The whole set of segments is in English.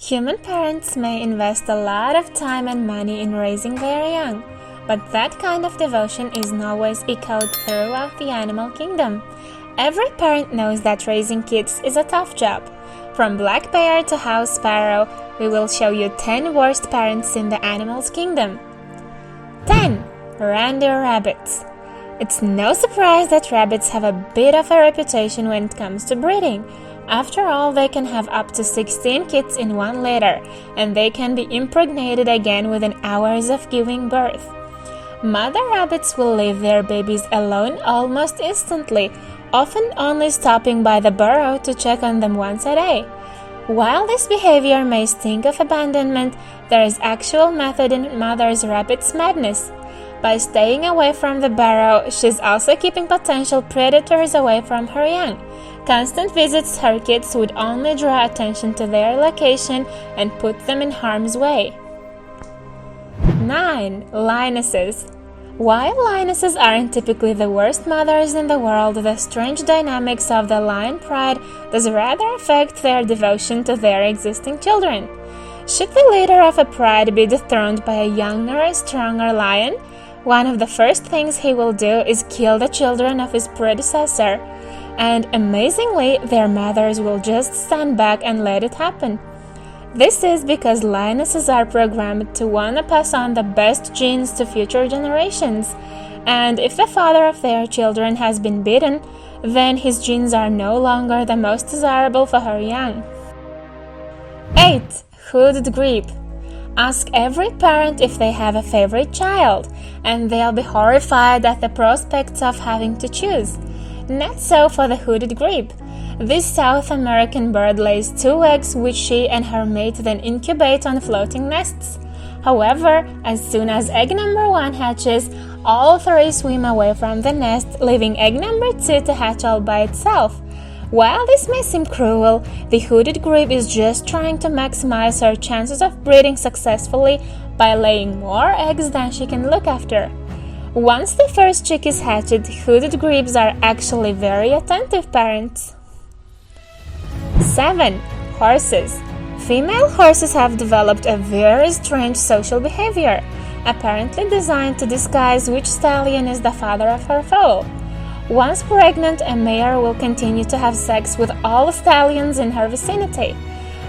Human parents may invest a lot of time and money in raising their young, but that kind of devotion isn't always echoed throughout the animal kingdom. Every parent knows that raising kids is a tough job. From black bear to house sparrow, we will show you 10 worst parents in the animals kingdom. 10. Reindeer rabbits. It's no surprise that rabbits have a bit of a reputation when it comes to breeding. After all, they can have up to 16 kids in one litter, and they can be impregnated again within hours of giving birth. Mother rabbits will leave their babies alone almost instantly, often only stopping by the burrow to check on them once a day. While this behavior may stink of abandonment, there is actual method in mother rabbit's madness. By staying away from the burrow, she's also keeping potential predators away from her young. Constant visits her kids would only draw attention to their location and put them in harm's way. 9. Lionesses. While lionesses aren't typically the worst mothers in the world, the strange dynamics of the lion pride does rather affect their devotion to their existing children. Should the leader of a pride be dethroned by a younger, stronger lion, one of the first things he will do is kill the children of his predecessor, and amazingly, their mothers will just stand back and let it happen. This is because lionesses are programmed to want to pass on the best genes to future generations, and if the father of their children has been beaten, then his genes are no longer the most desirable for her young. 8. Hooded grebe. Ask every parent if they have a favorite child, and they'll be horrified at the prospects of having to choose. Not so for the hooded grebe. This South American bird lays 2 eggs which she and her mate then incubate on floating nests. However, as soon as egg number 1 hatches, all 3 swim away from the nest, leaving egg number 2 to hatch all by itself. While this may seem cruel, the hooded grebe is just trying to maximize her chances of breeding successfully by laying more eggs than she can look after. Once the first chick is hatched, hooded grebes are actually very attentive parents. 7. Horses. Female horses have developed a very strange social behavior, apparently designed to disguise which stallion is the father of her foal. Once pregnant, a mare will continue to have sex with all stallions in her vicinity.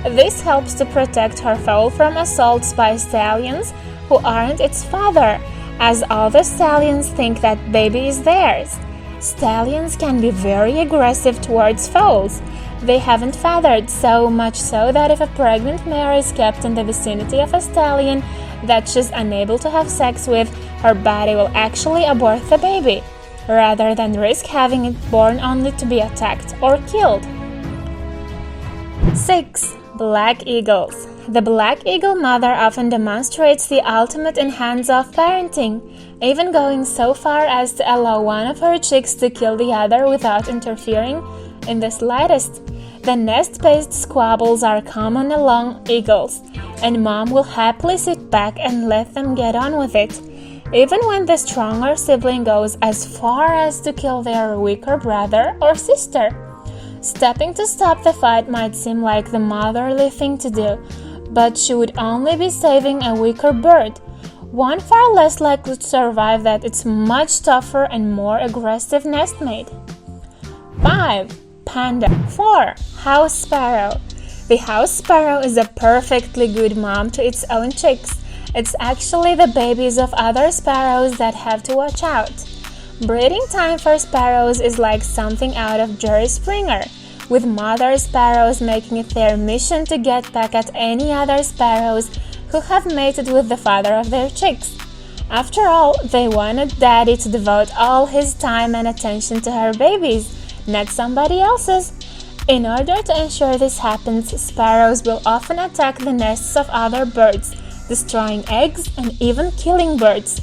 This helps to protect her foal from assaults by stallions who aren't its father, as all the stallions think that baby is theirs. Stallions can be very aggressive towards foals. They haven't fathered, so much so that if a pregnant mare is kept in the vicinity of a stallion that she's unable to have sex with, her body will actually abort the baby, rather than risk having it born only to be attacked or killed. 6. Black eagles. The black eagle mother often demonstrates the ultimate in hands-off parenting, even going so far as to allow one of her chicks to kill the other without interfering in the slightest. The nest-based squabbles are common among eagles, and mom will happily sit back and let them get on with it, even when the stronger sibling goes as far as to kill their weaker brother or sister. Stepping to stop the fight might seem like the motherly thing to do, but she would only be saving a weaker bird, one far less likely to survive that its much tougher and more aggressive nestmate. 5. Panda. 4. House sparrow. The house sparrow is a perfectly good mom to its own chicks. It's actually the babies of other sparrows that have to watch out. Breeding time for sparrows is like something out of Jerry Springer, with mother sparrows making it their mission to get back at any other sparrows who have mated with the father of their chicks. After all, they wanted daddy to devote all his time and attention to her babies, not somebody else's. In order to ensure this happens, sparrows will often attack the nests of other birds, destroying eggs and even killing birds,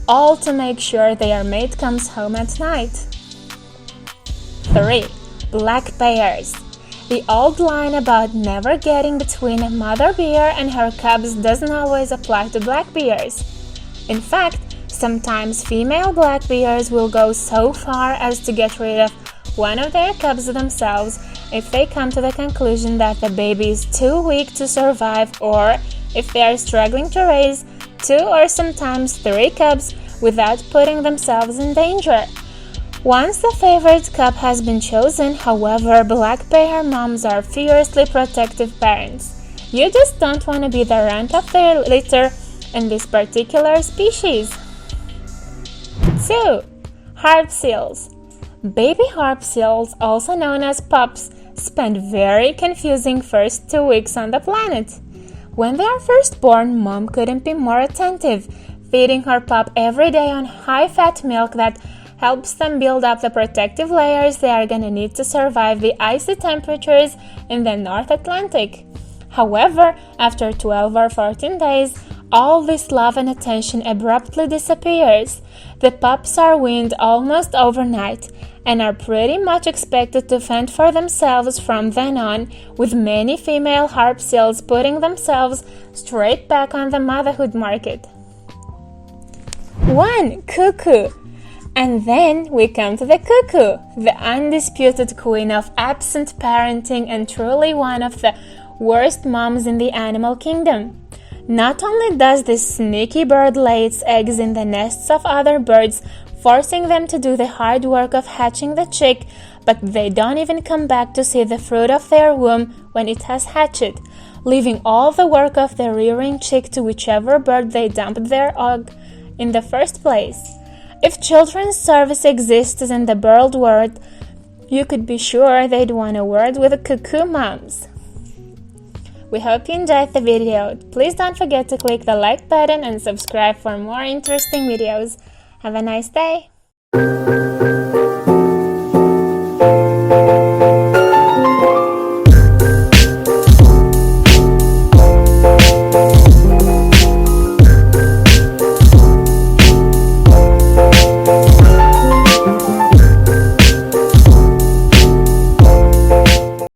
all to make sure their mate comes home at night. 3. Black bears. The old line about never getting between a mother bear and her cubs doesn't always apply to black bears. In fact, sometimes female black bears will go so far as to get rid of one of their cubs themselves if they come to the conclusion that the baby is too weak to survive, or if they are struggling to raise 2 or sometimes 3 cubs without putting themselves in danger. Once the favorite cub has been chosen, however, black bear moms are fiercely protective parents. You just don't want to be the runt of their litter in this particular species. 2. Harp seals. Baby harp seals, also known as pups, spend very confusing first 2 weeks on the planet. When they are first born, mom couldn't be more attentive, feeding her pup every day on high-fat milk that helps them build up the protective layers they are going to need to survive the icy temperatures in the North Atlantic. However, after 12 or 14 days, all this love and attention abruptly disappears. The pups are weaned almost overnight and are pretty much expected to fend for themselves from then on, with many female harp seals putting themselves straight back on the motherhood market. 1. Cuckoo. And then we come to the cuckoo, the undisputed queen of absent parenting and truly one of the worst moms in the animal kingdom. Not only does this sneaky bird lay its eggs in the nests of other birds, forcing them to do the hard work of hatching the chick, but they don't even come back to see the fruit of their womb when it has hatched, leaving all the work of the rearing chick to whichever bird they dumped their egg in the first place. If children's service exists in the bird world, you could be sure they'd want a word with the cuckoo moms. We hope you enjoyed the video. Please don't forget to click the like button and subscribe for more interesting videos. Have a nice day!